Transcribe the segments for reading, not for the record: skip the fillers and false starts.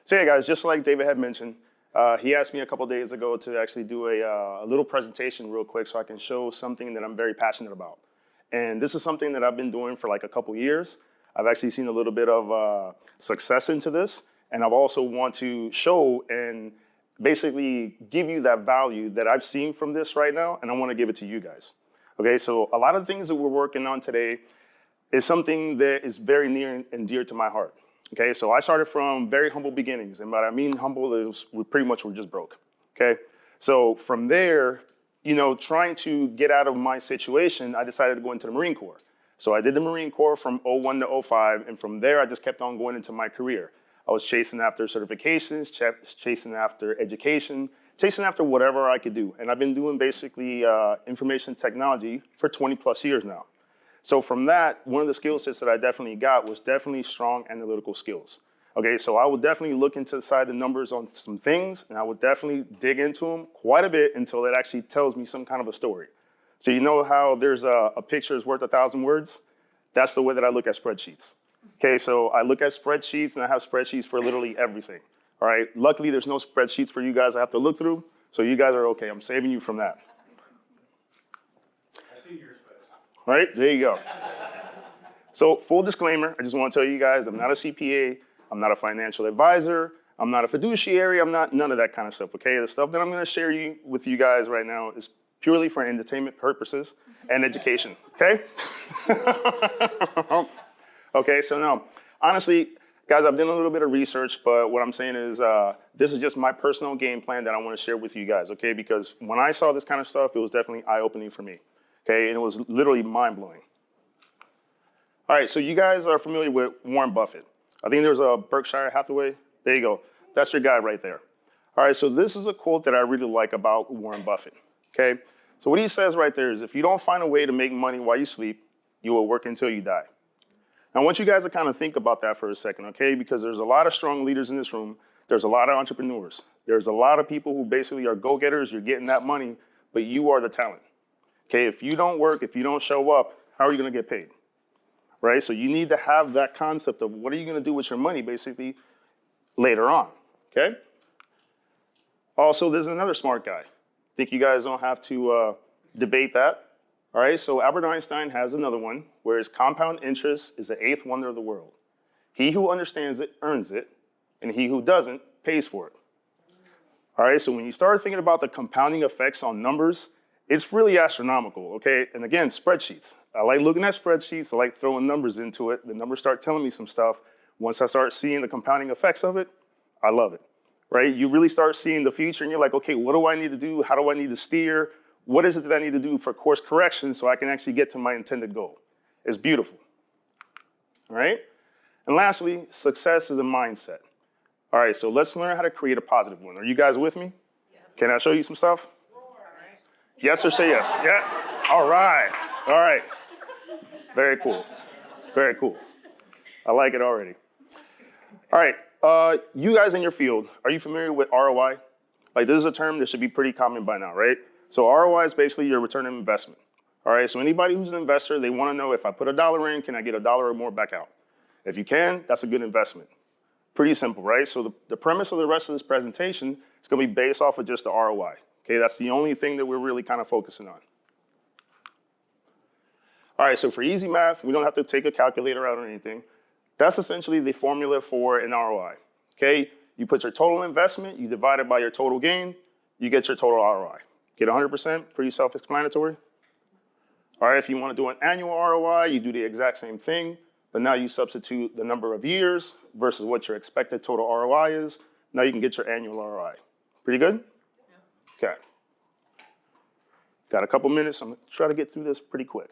So yeah, guys, just like David had mentioned, he asked me a couple days ago to actually do a little presentation real quick so I can show something that I'm very passionate about. And this is something that I've been doing for like a couple years. I've actually seen a little bit of success into this, and I've also want to show and basically give you that value that I've seen from this right now, and I want to give it to you guys. Okay, so a lot of things that we're working on today is something that is very near and dear to my heart. Okay, so I started from very humble beginnings, and what I mean humble is we pretty much were just broke. Okay, so from there, you know, trying to get out of my situation, I decided to go into the Marine Corps. So I did the Marine Corps from '01 to '05, and from there I just kept on going into my career. I was chasing after certifications, chasing after education, chasing after whatever I could do. And I've been doing basically information technology for 20 plus years now. So from that, one of the skill sets that I definitely got was definitely strong analytical skills. Okay, so I would definitely look into the side of the numbers on some things, and I would definitely dig into them quite a bit until it actually tells me some kind of a story. So you know how there's a picture is worth 1,000 words? That's the way that I look at spreadsheets. Okay, so I look at spreadsheets, and I have spreadsheets for literally everything. All right, luckily there's no spreadsheets for you guys I have to look through, so you guys are okay. I'm saving you from that. I see your spreadsheet. All right, there you go. So full disclaimer, I just want to tell you guys, I'm not a CPA, I'm not a financial advisor, I'm not a fiduciary, I'm not none of that kind of stuff, okay? The stuff that I'm gonna share with you guys right now is purely for entertainment purposes and education, okay? Okay, so no, honestly, guys, I've done a little bit of research, but what I'm saying is this is just my personal game plan that I want to share with you guys, okay? Because when I saw this kind of stuff, it was definitely eye-opening for me, okay? And it was literally mind-blowing. All right, so you guys are familiar with Warren Buffett. I think there's a Berkshire Hathaway. There you go. That's your guy right there. All right, so this is a quote that I really like about Warren Buffett, okay? So what he says right there is, if you don't find a way to make money while you sleep, you will work until you die. Now, I want you guys to kind of think about that for a second, okay? Because there's a lot of strong leaders in this room. There's a lot of entrepreneurs. There's a lot of people who basically are go-getters. You're getting that money, but you are the talent, okay? If you don't work, if you don't show up, how are you going to get paid, right? So you need to have that concept of what are you going to do with your money, basically, later on, okay? Also, there's another smart guy. I think you guys don't have to debate that. All right, so Albert Einstein has another one, whereas compound interest is the eighth wonder of the world. He who understands it earns it, and he who doesn't pays for it. All right, so when you start thinking about the compounding effects on numbers, it's really astronomical, okay? And again, spreadsheets. I like looking at spreadsheets. I like throwing numbers into it. The numbers start telling me some stuff. Once I start seeing the compounding effects of it, I love it, right? You really start seeing the future, and you're like, okay, what do I need to do? How do I need to steer? What is it that I need to do for course correction so I can actually get to my intended goal? It's beautiful, all right? And lastly, success is a mindset. All right, so let's learn how to create a positive one. Are you guys with me? Yeah. Can I show you some stuff? Yes or say yes? Yeah? All right, all right. Very cool, very cool. I like it already. All right, you guys in your field, are you familiar with ROI? Like, this is a term that should be pretty common by now, right? So ROI is basically your return on investment. All right, so anybody who's an investor, they want to know, if I put $1 in, can I get $1 or more back out? If you can, that's a good investment. Pretty simple, right? So the premise of the rest of this presentation is going to be based off of just the ROI. Okay, that's the only thing that we're really kind of focusing on. All right, so for easy math, we don't have to take a calculator out or anything. That's essentially the formula for an ROI. Okay, you put your total investment, you divide it by your total gain, you get your total ROI. Get 100%, pretty self-explanatory. All right, if you want to do an annual ROI, you do the exact same thing, but now you substitute the number of years versus what your expected total ROI is. Now you can get your annual ROI. Pretty good? Yeah. Okay. Got a couple minutes. I'm going to try to get through this pretty quick.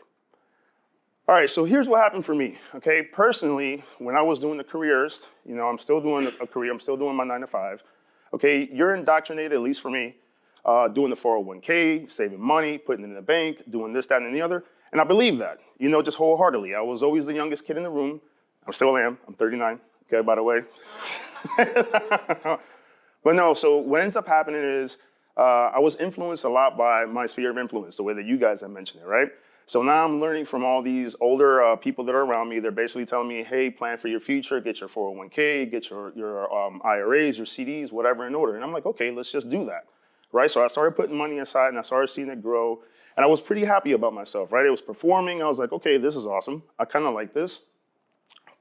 All right, so here's what happened for me, okay? Personally, when I was doing the careers, you know, I'm still doing a career, I'm still doing my 9 to 5, okay? You're indoctrinated, at least for me, doing the 401k, saving money, putting it in the bank, doing this, that, and the other. And I believe that, you know, just wholeheartedly. I was always the youngest kid in the room. I still am. I'm 39, okay, by the way. But no, so what ends up happening is I was influenced a lot by my sphere of influence, the way that you guys have mentioned it, right? So now I'm learning from all these older people that are around me. They're basically telling me, hey, plan for your future, get your 401k, get your IRAs, your CDs, whatever in order. And I'm like, okay, let's just do that, right? So I started putting money aside and I started seeing it grow. And I was pretty happy about myself, right? It was performing. I was like, okay, this is awesome. I kind of like this.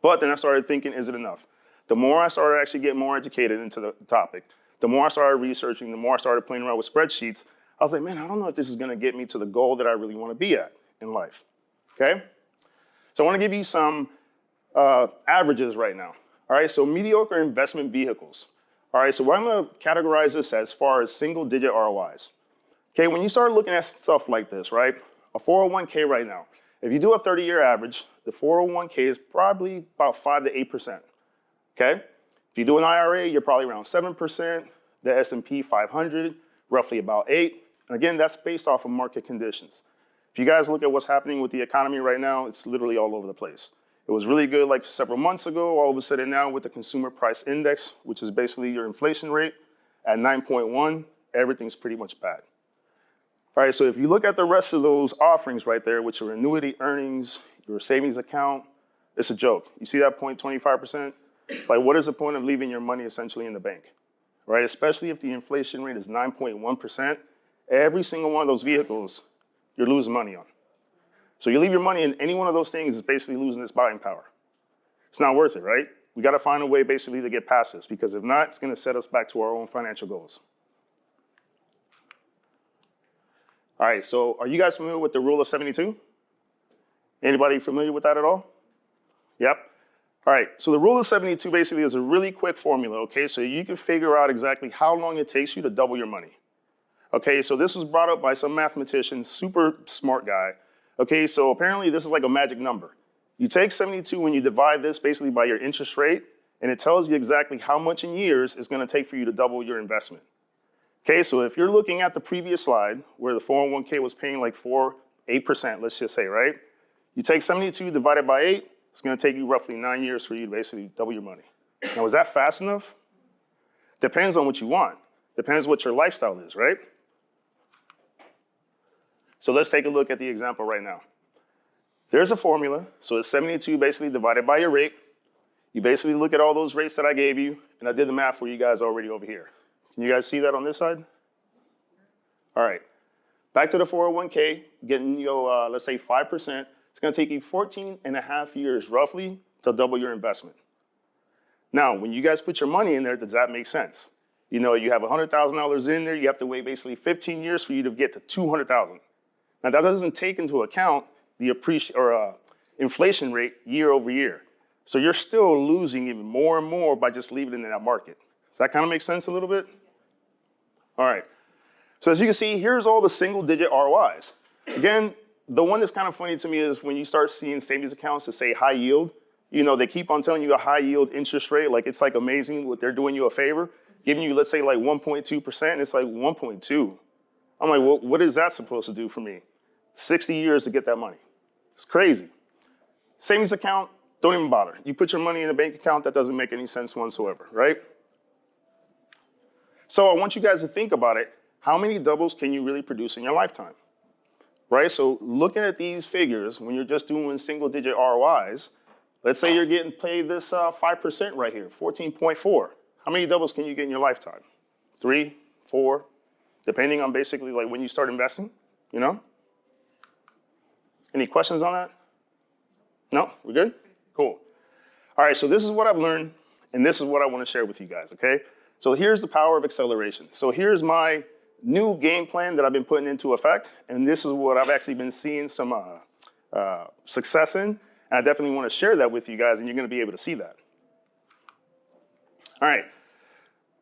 But then I started thinking, is it enough? The more I started actually getting more educated into the topic, the more I started researching, the more I started playing around with spreadsheets, I was like, man, I don't know if this is gonna get me to the goal that I really wanna be at in life, okay? So I wanna give you some averages right now, all right? So mediocre investment vehicles, all right? So I'm gonna categorize this as far as single digit ROIs. Okay, when you start looking at stuff like this, right? A 401k right now, if you do a 30-year average, the 401k is probably about 5 to 8%, okay? If you do an IRA, you're probably around 7%, the S&P 500, roughly about 8. And again, that's based off of market conditions. If you guys look at what's happening with the economy right now, it's literally all over the place. It was really good like several months ago. All of a sudden now with the consumer price index, which is basically your inflation rate at 9.1, everything's pretty much bad. All right, so if you look at the rest of those offerings right there, which are annuity earnings, your savings account, it's a joke. You see that 0.25%? Like, what is the point of leaving your money essentially in the bank, right? Especially if the inflation rate is 9.1%, every single one of those vehicles, you're losing money on. So you leave your money in any one of those things is basically losing its buying power. It's not worth it, right? We got to find a way basically to get past this, because if not, it's going to set us back to our own financial goals. All right, so are you guys familiar with the rule of 72? Anybody familiar with that at all? Yep. All right, so the rule of 72 basically is a really quick formula, okay? So you can figure out exactly how long it takes you to double your money. Okay, so this was brought up by some mathematician, super smart guy. Okay, so apparently this is like a magic number. You take 72 when you divide this basically by your interest rate, and it tells you exactly how much in years it's gonna take for you to double your investment. Okay, so if you're looking at the previous slide where the 401k was paying like 8%, let's just say, right? You take 72 divided by 8, it's gonna take you roughly 9 years for you to basically double your money. Now, is that fast enough? Depends on what you want. Depends what your lifestyle is, right? So let's take a look at the example right now. There's a formula, so it's 72 basically divided by your rate. You basically look at all those rates that I gave you, and I did the math for you guys already over here. Can you guys see that on this side? All right, back to the 401k, getting you, let's say 5%. It's gonna take you 14 and a half years roughly to double your investment. Now, when you guys put your money in there, does that make sense? You know, you have $100,000 in there, you have to wait basically 15 years for you to get to 200,000. Now that doesn't take into account the inflation rate year over year. So you're still losing even more and more by just leaving it in that market. Does that kind of make sense a little bit? All right, so as you can see, here's all the single digit ROIs. Again, the one that's kind of funny to me is when you start seeing savings accounts that say high yield, you know, they keep on telling you a high yield interest rate, like it's like amazing what they're doing you a favor, giving you, let's say like 1.2%, and it's like 1.2. I'm like, well, what is that supposed to do for me? 60 years to get that money. It's crazy. Savings account, don't even bother. You put your money in a bank account, that doesn't make any sense whatsoever, right? So I want you guys to think about it. How many doubles can you really produce in your lifetime? Right, so looking at these figures, when you're just doing single digit ROIs, let's say you're getting paid this 5% right here, 14.4. How many doubles can you get in your lifetime? 3, 4, depending on basically like when you start investing, you know? Any questions on that? No, we're good? Cool. All right, so this is what I've learned, and this is what I want to share with you guys, okay? So here's the power of acceleration. So here's my new game plan that I've been putting into effect, and this is what I've actually been seeing some success in, and I definitely want to share that with you guys, and you're going to be able to see that. All right,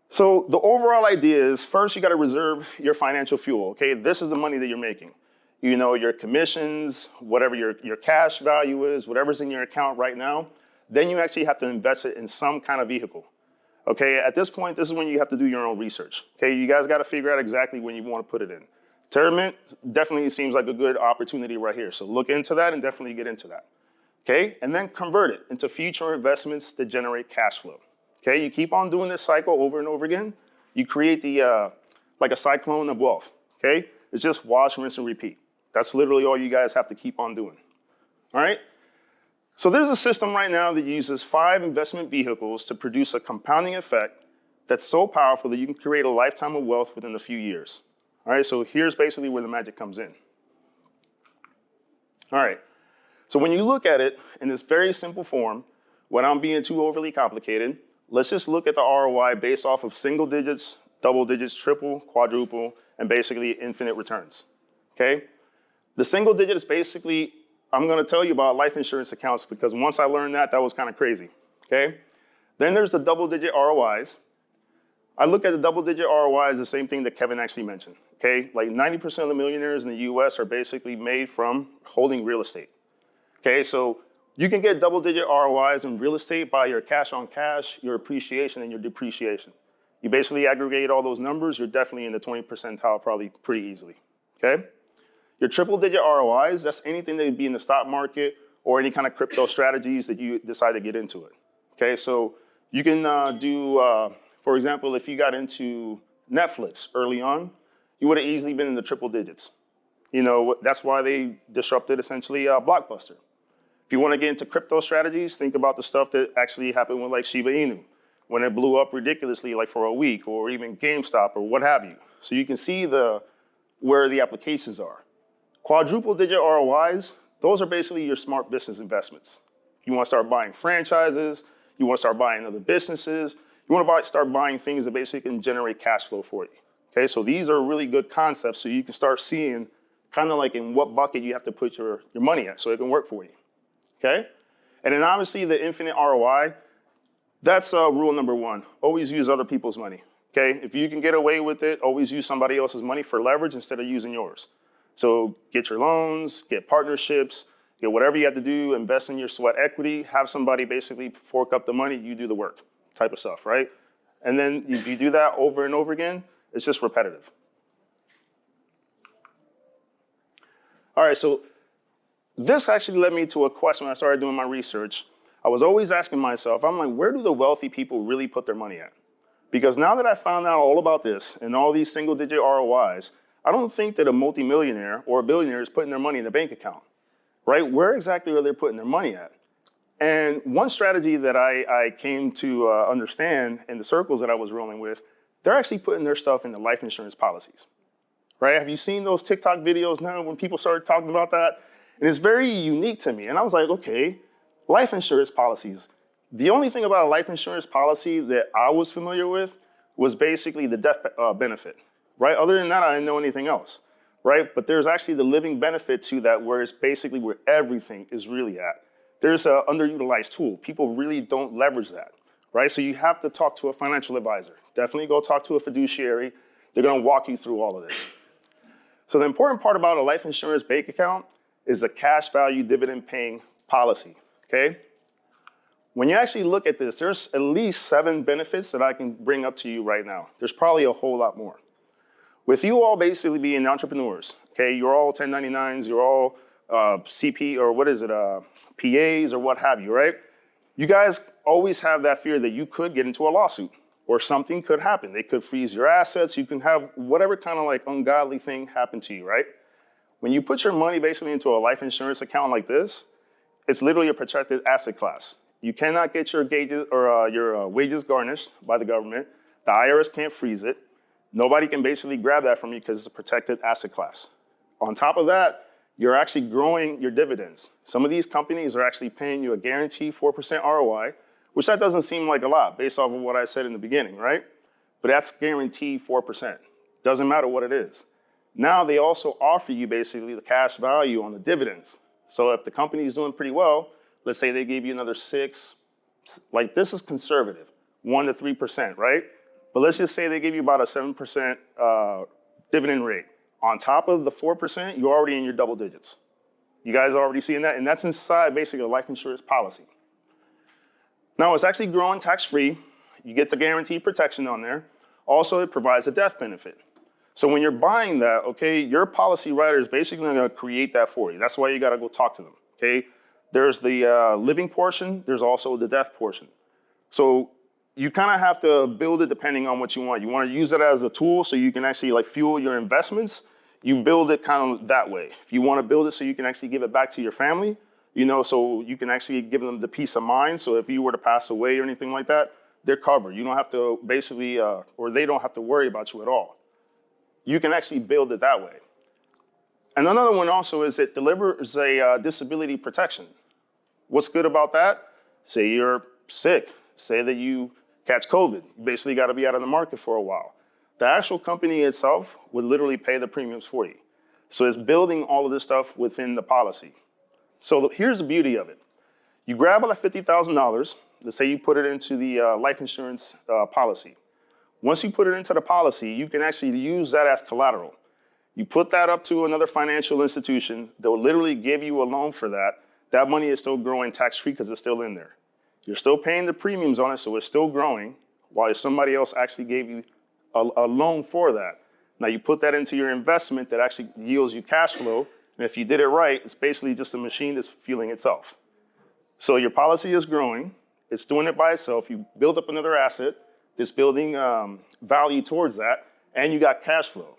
so the overall idea is first you got to reserve your financial fuel, okay? This is the money that you're making. You know, your commissions, whatever your cash value is, whatever's in your account right now, then you actually have to invest it in some kind of vehicle. Okay, at this point, this is when you have to do your own research. Okay, you guys got to figure out exactly when you want to put it in. Terramint definitely seems like a good opportunity right here. So look into that and definitely get into that. Okay, and then convert it into future investments that generate cash flow. Okay, you keep on doing this cycle over and over again. You create the, like a cyclone of wealth. Okay, it's just wash, rinse, and repeat. That's literally all you guys have to keep on doing. All right? So there's a system right now that uses 5 investment vehicles to produce a compounding effect that's so powerful that you can create a lifetime of wealth within a few years. All right, so here's basically where the magic comes in. All right, so when you look at it in this very simple form, without being too overly complicated, let's just look at the ROI based off of single digits, double digits, triple, quadruple, and basically infinite returns, okay? The single digit is basically, I'm gonna tell you about life insurance accounts because once I learned that, that was kind of crazy, okay? Then there's the double digit ROIs. I look at the double digit ROI as the same thing that Kevin actually mentioned, okay? Like 90% of the millionaires in the US are basically made from holding real estate, okay? So you can get double digit ROIs in real estate by your cash on cash, your appreciation, and your depreciation. You basically aggregate all those numbers, you're definitely in the 20th percentile probably pretty easily, okay? Your triple digit ROIs, that's anything that would be in the stock market or any kind of crypto strategies that you decide to get into it, okay? So you can for example, if you got into Netflix early on, you would have easily been in the triple digits. You know, that's why they disrupted essentially Blockbuster. If you want to get into crypto strategies, think about the stuff that actually happened with like Shiba Inu, when it blew up ridiculously like for a week, or even GameStop or what have you. So you can see where the applications are. Quadruple digit ROIs, those are basically your smart business investments. You want to start buying franchises, you want to start buying other businesses, you want to start buying things that basically can generate cash flow for you. Okay, so these are really good concepts so you can start seeing kind of like in what bucket you have to put your money at so it can work for you. Okay? And then obviously the infinite ROI, that's rule number 1. Always use other people's money. Okay? If you can get away with it, always use somebody else's money for leverage instead of using yours. So get your loans, get partnerships, get whatever you have to do, invest in your sweat equity, have somebody basically fork up the money, you do the work type of stuff, right? And then if you do that over and over again, it's just repetitive. All right, so this actually led me to a question when I started doing my research. I was always asking myself, I'm like, where do the wealthy people really put their money at? Because now that I found out all about this and all these single digit ROIs, I don't think that a multimillionaire or a billionaire is putting their money in a bank account, right? Where exactly are they putting their money at? And one strategy that I came to understand in the circles that I was rolling with, they're actually putting their stuff into life insurance policies, right? Have you seen those TikTok videos now when people started talking about that? And it's very unique to me. And I was like, okay, life insurance policies. The only thing about a life insurance policy that I was familiar with was basically the death benefit, right? Other than that, I didn't know anything else, right? But there's actually the living benefit to that where it's basically where everything is really at. There's an underutilized tool. People really don't leverage that, right? So you have to talk to a financial advisor. Definitely go talk to a fiduciary. They're gonna walk you through all of this. So the important part about a life insurance bank account is the cash value dividend paying policy, okay? When you actually look at this, there's at least 7 benefits that I can bring up to you right now. There's probably a whole lot more. With you all basically being entrepreneurs, okay? You're all 1099s, you're all CP, or what is it, PAs or what have you, right? You guys always have that fear that you could get into a lawsuit or something could happen. They could freeze your assets. You can have whatever kind of like ungodly thing happen to you, right? When you put your money basically into a life insurance account like this, it's literally a protected asset class. You cannot get your gauges or your wages garnished by the government. The IRS can't freeze it. Nobody can basically grab that from you because it's a protected asset class. On top of that, you're actually growing your dividends. Some of these companies are actually paying you a guaranteed 4% ROI, which that doesn't seem like a lot based off of what I said in the beginning, right? But that's guaranteed 4%. Doesn't matter what it is. Now they also offer you basically the cash value on the dividends. So if the company is doing pretty well, let's say they gave you another 6, like this is conservative, 1 to 3%, right? But let's just say they give you about a 7% dividend rate. On top of the 4%, you're already in your double digits. You guys are already seeing that, and that's inside basically a life insurance policy. Now, it's actually growing tax-free. You get the guaranteed protection on there. Also, it provides a death benefit. So when you're buying that, okay, your policy writer is basically gonna create that for you. That's why you gotta go talk to them, okay? There's the living portion, there's also the death portion. So you kind of have to build it depending on what you want. You want to use it as a tool so you can actually like fuel your investments. you build it kind of that way. If you want to build it so you can actually give it back to your family, so you can actually give them the peace of mind. So if you were to pass away or anything like that, they're covered. You don't have to basically, or they don't have to worry about you at all. You can actually build it that way. And another one also is it delivers a disability protection. What's good about that? Say you're sick. Say that you catch COVID. You basically got to be out of the market for a while. The actual company itself would literally pay the premiums for you. So it's building all of this stuff within the policy. So here's the beauty of it. You grab all that $50,000, let's say you put it into the life insurance policy. Once you put it into the policy, you can actually use that as collateral. You put that up to another financial institution, they'll literally give you a loan for that. That money is still growing tax-free because it's still in there. You're still paying the premiums on it, so it's still growing, while somebody else actually gave you a loan for that. Now you put that into your investment that actually yields you cash flow, and if you did it right, it's basically just a machine that's fueling itself. So your policy is growing, it's doing it by itself, you build up another asset that's building value towards that, and you got cash flow.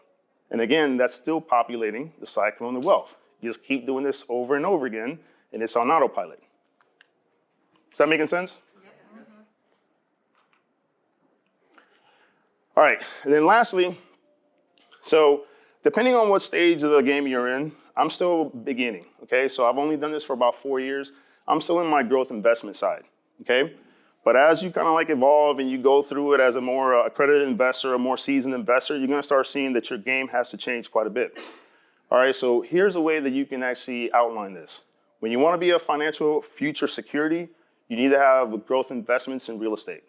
And again, that's still populating the cyclone of wealth. You just keep doing this over and over again, and it's on autopilot. Is that making sense? Yes. All right, and then lastly, so depending on what stage of the game you're in, I'm still beginning, okay? So I've only done this for about 4 years. I'm still in my growth investment side, okay? But as you kind of like evolve and you go through it as a more accredited investor, a more seasoned investor, you're gonna start seeing that your game has to change quite a bit. All right, so here's a way that you can actually outline this. When you wanna be a financial future security, you need to have growth investments in real estate.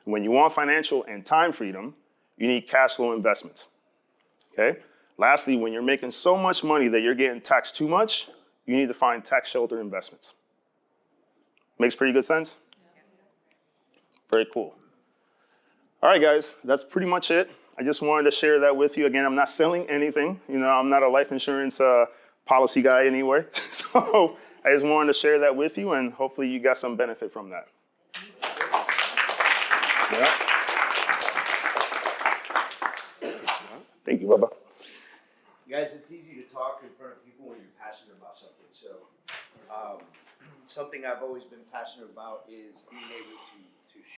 When you want financial and time freedom, you need cash flow investments, okay? Lastly, when you're making so much money that you're getting taxed too much, you need to find tax shelter investments. Makes pretty good sense? Very cool. All right, guys, that's pretty much it. I just wanted to share that with you. Again, I'm not selling anything. I'm not a life insurance policy guy anyway. So I just wanted to share that with you, and hopefully you got some benefit from that. Yeah. Thank you, Bubba. Guys, it's easy to talk in front of people when you're passionate about something. So something I've always been passionate about is being able to